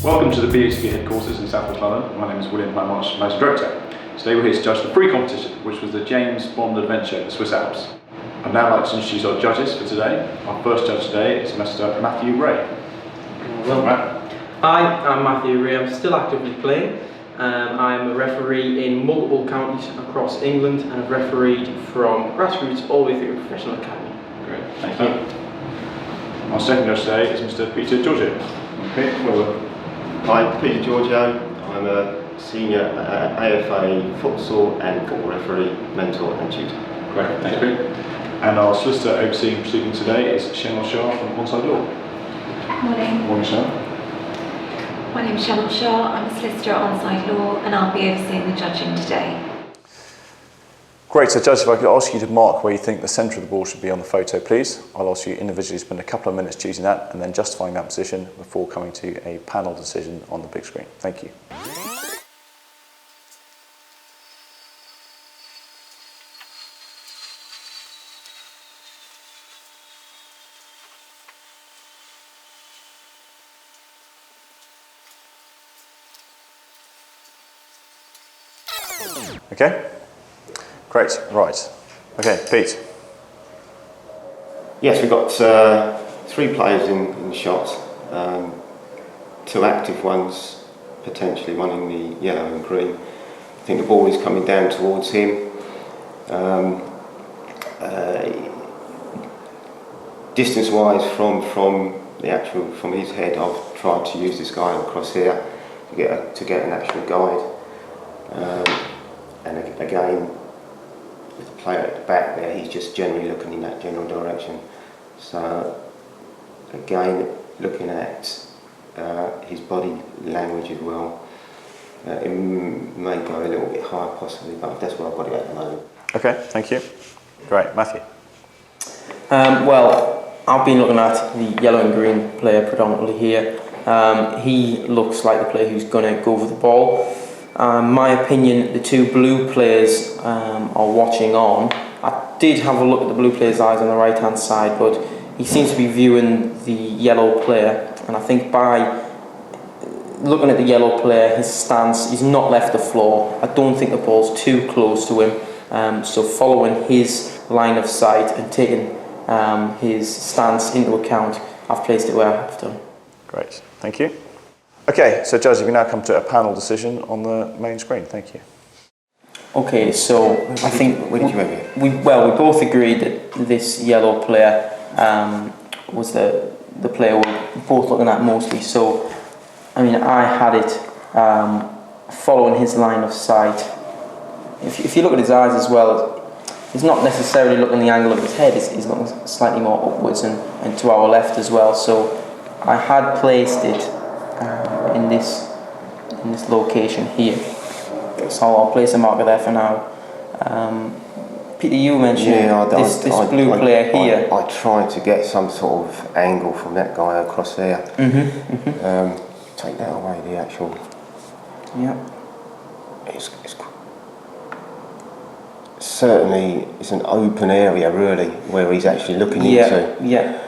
Welcome to the BHP headquarters in South West London. My name is William Marsh, Managing Director. Today we're here to judge the pre-competition, which was the James Bond adventure in the Swiss Alps. I'd now like to introduce our judges for today. Our first judge today is Mr. Matthew Ray. Well, Matt. Hi, I'm Matthew Ray. I'm still actively playing. I'm a referee in multiple counties across England and I've refereed from grassroots all the way through professional academy. Great, thank you. Our second judge today is Mr. Peter Giorgio. Okay, well, Hi, Peter Giorgio. I'm a senior AFA futsal and football referee, mentor and tutor. great, thank you. And our solicitor overseeing proceedings today is Cheryl Shah from Onside Law. Morning. Morning, Cheryl. My name is Cheryl Shah. I'm a solicitor at Onside Law and I'll be overseeing the judging today. Great, so Judge, if I could ask you to mark where you think the centre of the ball should be on the photo, please. I'll ask you individually to spend a couple of minutes choosing that and then justifying that position before coming to a panel decision on the big screen. Thank you. Okay? Great, right. Okay, Pete. Yes, we've got 3 players in shot, 2 active ones, potentially one in the yellow and green. I think the ball is coming down towards him. Distance-wise from his head, I've tried to use this guy across here to get an actual guide. And again, with the player at the back there, he's just generally looking in that general direction. So again, looking at his body language as well, it may go a little bit higher possibly, but that's what I've got it at the moment. Okay, thank you. Great, Matthew. Well, I've been looking at the yellow and green player predominantly here. He looks like the player who's going to go for the ball. My opinion, the 2 blue players are watching on. I did have a look at the blue player's eyes on the right hand side, but he seems to be viewing the yellow player, and I think by looking at the yellow player, his stance, he's not left the floor. I don't think the ball's too close to him, so following his line of sight and taking his stance into account, I've placed it where I have done. Great, thank you. Okay, so Judge, we now come to a panel decision on the main screen. Thank you. Okay, so I think Where did you have it? we both agreed that this yellow player was the player we're both looking at mostly. So, I mean, I had it following his line of sight. If you look at his eyes as well, he's not necessarily looking the angle of his head. He's looking slightly more upwards and to our left as well. So, I had placed it in this location here. So I'll place a marker there for now. Peter, you mentioned this blue player here. I tried to get some sort of angle from that guy across there. Take that away, the actual. Yeah. Certainly, it's an open area really where he's actually looking into. Yeah.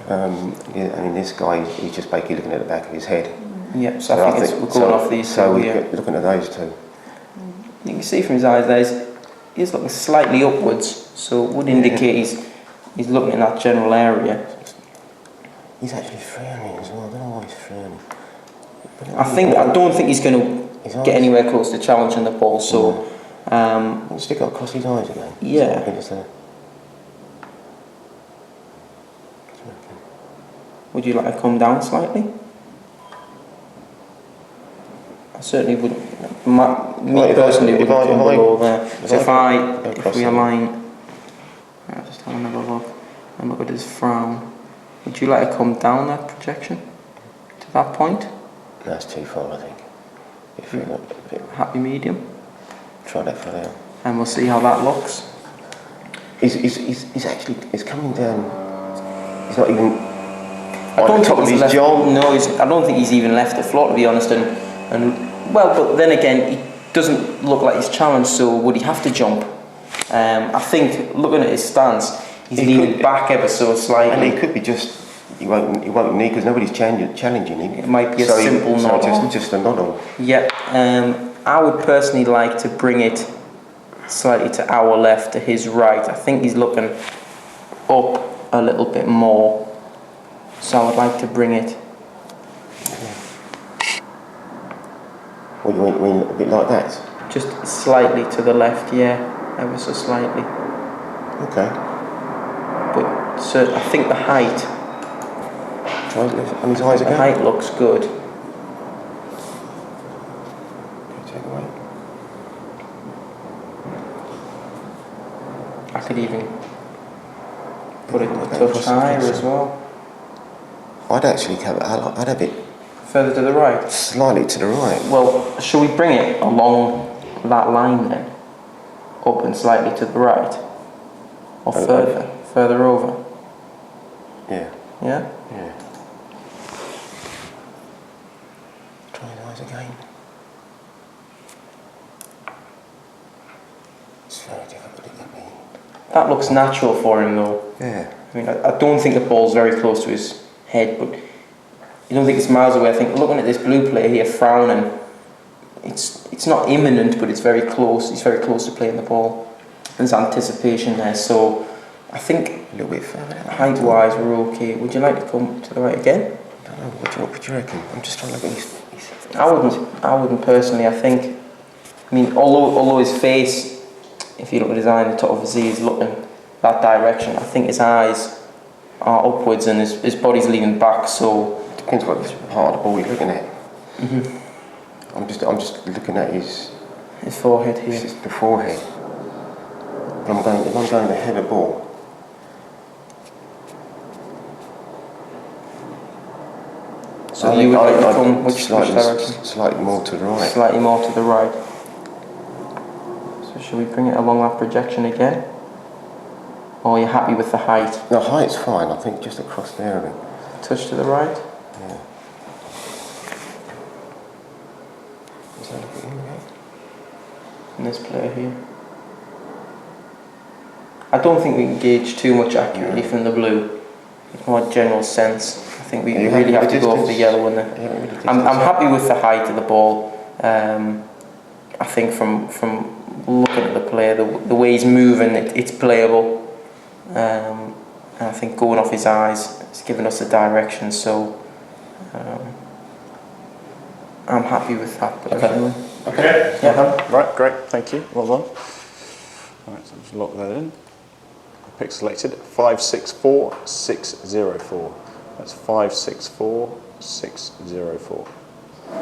I mean, this guy, he's just basically looking at the back of his head. Yeah. So I think we're going off these. So two we're looking at those 2. You can see from his eyes there, he's looking slightly upwards, so it would indicate he's looking in that general area. He's actually frowning as well. I don't know why he's frowning. I don't think he's going to get anywhere close to challenging the ball. So, stick it across his eyes again. Yeah. Would you like to come down slightly? I certainly wouldn't. Me personally wouldn't come below there. So if we align, I'll just have another look and look at his frown. Would you like to come down that projection to that point? That's too far, I think. If you're a bit happy medium. Try that for now. And we'll see how that looks. He's coming down. He's not even. I don't think he's left. No, I don't think he's even left the floor, to be honest. And well, but then again, he doesn't look like he's challenged. So would he have to jump? I think looking at his stance, he's leaning back ever so slightly. And he could be just he won't need, because nobody's challenging him. It might be a simple nod on. Just a nod on. Yeah, I would personally like to bring it slightly to our left, to his right. I think he's looking up a little bit more, so I would like to bring it. What, you mean a bit like that? Just slightly to the left, yeah, ever so slightly. Okay. But so I think the height. On his eyes The again? height looks good. Take away. I could even put it a Okay, touch possibly higher so. as well. I'd actually I'd have it Further to the right. slightly to the right. Well, shall we bring it along that line then? Up and slightly to the right? Or further over? Yeah. Yeah? Yeah. Try his eyes again. It's very difficult to get me. That looks natural for him though. Yeah. I mean, I don't think the ball's very close to his head, but you don't think it's miles away. I think looking at this blue player here frowning, it's not imminent, but it's very close. He's very close to playing the ball. There's anticipation there, so I think A little bit further. height-wise we're okay. Would you like to come to the right again? I don't know. What do you reckon? I'm just trying to look at his I wouldn't personally. I think, I mean, although his face, if you look at his eye in the top of his ear, is looking that direction. I think his eyes are upwards and his body's leaning back. So Depends what part of the ball you're looking at. Mhm. I'm just looking at his forehead here. the forehead. If I'm going to head a ball. So you would like to come which slightly direction? Slightly more to the right. Slightly more to the right. So should we bring it along that projection again? Or are you happy with the height? The height's fine. I think just across there a bit. Touch to the right? Yeah. Is that look at him again? And this player here. I don't think we can gauge too much accurately from the blue. It's more general sense. I think we You really happy have to with go the off the distance? yellow one. Yeah, with the I'm distance. happy with the height of the ball. I think from looking at the player, the way he's moving, it's playable. And I think going off his eyes, it's giving us a direction. So I'm happy with that. But anyway. Okay. Yeah. Well done. Right, great. Thank you. Well done. Right, so just lock that in. Pick selected 564604. That's 564604. I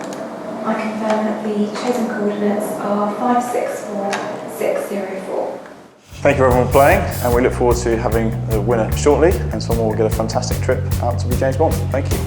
confirm that the chosen coordinates are 564604. Thank you everyone for playing, and we look forward to having the winner shortly, and someone will get a fantastic trip out to be James Bond. Thank you.